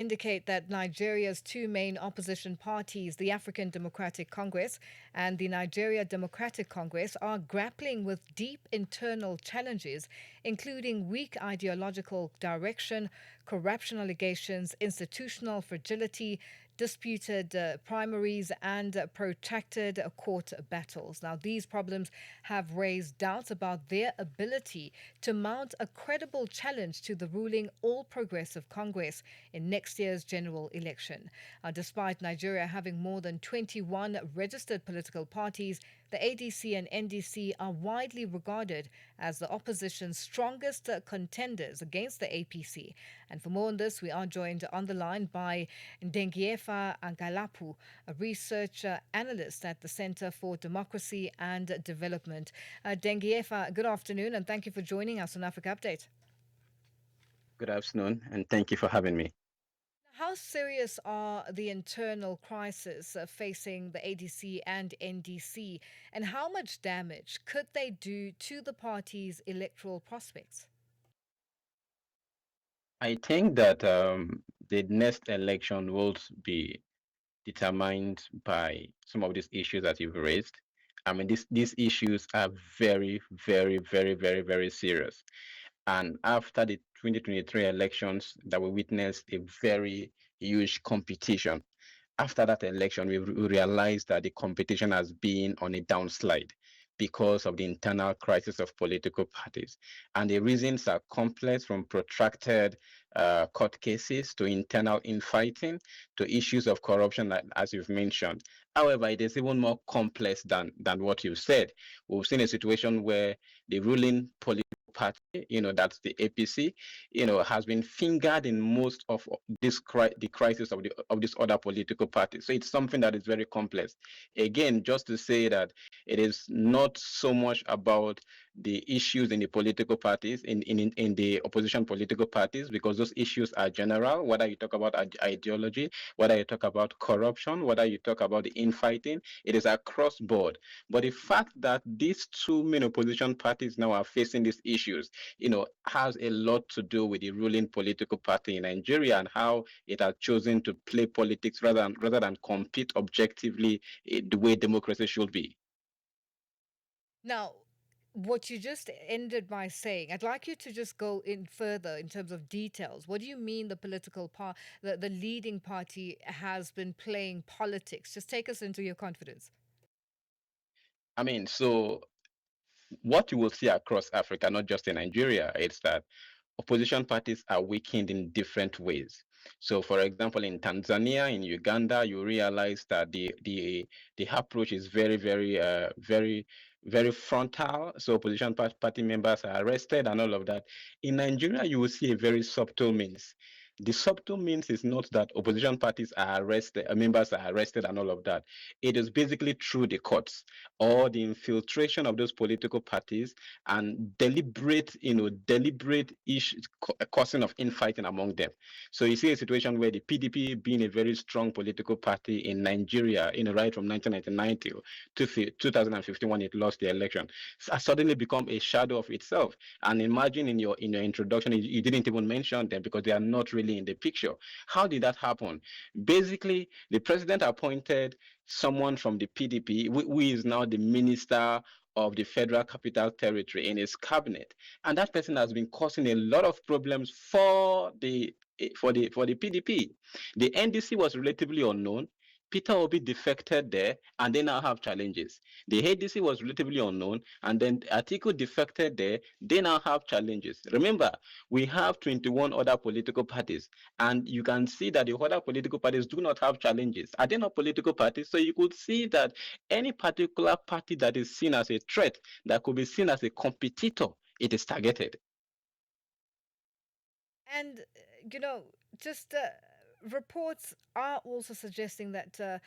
indicate that Nigeria's two main opposition parties, the African Democratic Congress and the Nigeria Democratic Congress, are grappling with deep internal challenges, including weak ideological direction, corruption allegations, institutional fragility, disputed primaries, and protracted court battles. Now, these problems have raised doubts about their ability to mount a credible challenge to the ruling All Progressive Congress in next year's general election. Despite Nigeria having more than 21 registered political parties, the ADC and NDC are widely regarded as the opposition's strongest contenders against the APC. And for more on this, we are joined on the line by Dengiyefa Angalapu, a research analyst at the Center for Democracy and Development. Dengiyefa, good afternoon, and thank you for joining us on Africa Update. Good afternoon, and thank you for having me. How serious are the internal crises facing the ADC and NDC, and how much damage could they do to the party's electoral prospects? I think that the next election will be determined by some of these issues that you've raised. I mean, these issues are very, very, very, very, very serious. And after the 2023 elections, that we witnessed a very huge competition. After that election, we realized that the competition has been on a downslide because of the internal crisis of political parties. And the reasons are complex, from protracted court cases to internal infighting to issues of corruption, as you've mentioned. However, it is even more complex than what you said. We've seen a situation where the ruling political party, that's the APC, has been fingered in most of the crisis of this other political party. So it's something that is very complex. Again, just to say that it is not so much about the issues in the political parties, in the opposition political parties, because those issues are general, whether you talk about ideology, whether you talk about corruption, whether you talk about the infighting, it is across board. But the fact that these two main opposition parties now are facing these issues, has a lot to do with the ruling political party in Nigeria and how it has chosen to play politics rather than compete objectively the way democracy should be. Now, what you just ended by saying, I'd like you to just go in further in terms of details. What do you mean the political part, the leading party has been playing politics? Just take us into your confidence. I mean, so what you will see across Africa, not just in Nigeria, is that opposition parties are weakened in different ways. So, for example, in Tanzania, in Uganda, you realize that the approach is very, very, very frontal. So, opposition party members are arrested and all of that. In Nigeria, you will see a very subtle means. The subtle means is not that opposition parties are arrested, members are arrested and all of that. It is basically through the courts or the infiltration of those political parties and deliberate causing of infighting among them. So you see a situation where the PDP, being a very strong political party in Nigeria, right from 1999 to 2015 when it lost the election, has suddenly become a shadow of itself. And imagine in your introduction, you didn't even mention them because they are not really in the picture. How did that happen? Basically, the president appointed someone from the PDP, who is now the minister of the Federal Capital Territory in his cabinet, and that person has been causing a lot of problems for the PDP. The NDC was relatively unknown. Peter Obi defected there, and they now have challenges. The ADC was relatively unknown, and then Atiku defected there. They now have challenges. Remember, we have 21 other political parties, and you can see that the other political parties do not have challenges. Are they not political parties? So you could see that any particular party that is seen as a threat, that could be seen as a competitor, it is targeted. And, you know, just reports are also suggesting that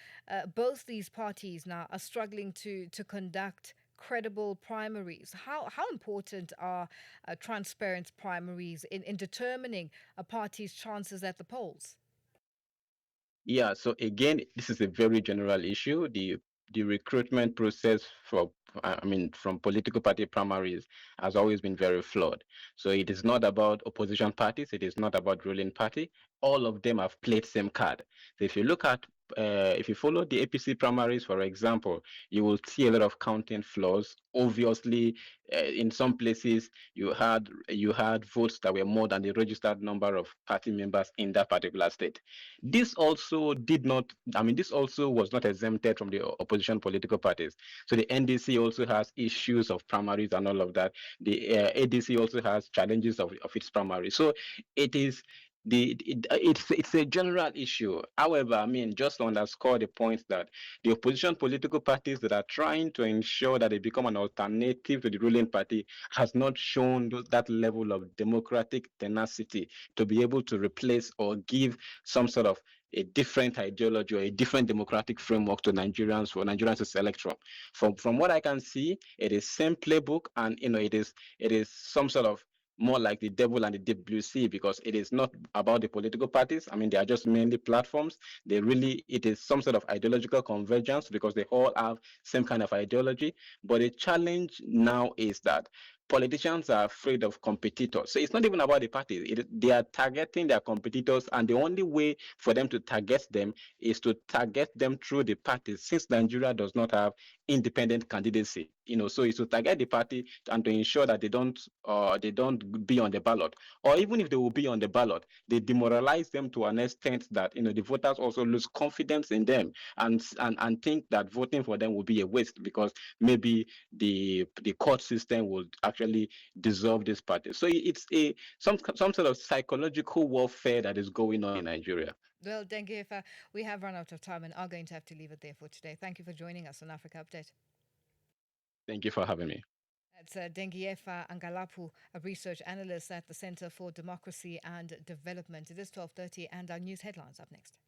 both these parties now are struggling to conduct credible primaries. How important are transparent primaries in determining a party's chances at the polls? Yeah, so again, this is a very general issue. The recruitment process I mean, from political party primaries has always been very flawed. So it is not about opposition parties. It is not about ruling party. All of them have played same card. So if you look at, if you follow the APC primaries, for example, you will see a lot of counting flaws. Obviously, in some places you had votes that were more than the registered number of party members in that particular state. This also did not. I mean, this also was not exempted from the opposition political parties. So the NDC also has issues of primaries and all of that. The ADC also has challenges of its primaries. So it is it's a general issue. However, I mean, just to underscore the point that the opposition political parties that are trying to ensure that they become an alternative to the ruling party has not shown that level of democratic tenacity to be able to replace or give some sort of a different ideology or a different democratic framework to Nigerians for Nigerians to select from. From what I can see, it is same playbook, and it is some sort of more like the devil and the deep blue sea, because it is not about the political parties. I mean, they are just mainly platforms. It is some sort of ideological convergence because they all have same kind of ideology. But the challenge now is that politicians are afraid of competitors. So it's not even about the parties. They are targeting their competitors, and the only way for them to target them is to target them through the parties, since Nigeria does not have independent candidacy. So it's to target the party and to ensure that they don't be on the ballot. Or even if they will be on the ballot, they demoralize them to an extent that the voters also lose confidence in them, and think that voting for them will be a waste because maybe the court system would actually dissolve this party. So it's some sort of psychological warfare that is going on in Nigeria. Well, Dengiyefa, we have run out of time and are going to have to leave it there for today. Thank you for joining us on Africa Update. Thank you for having me. That's Dengiyefa Angalapu, a research analyst at the Center for Democracy and Development. It is 12:30, and our news headlines up next.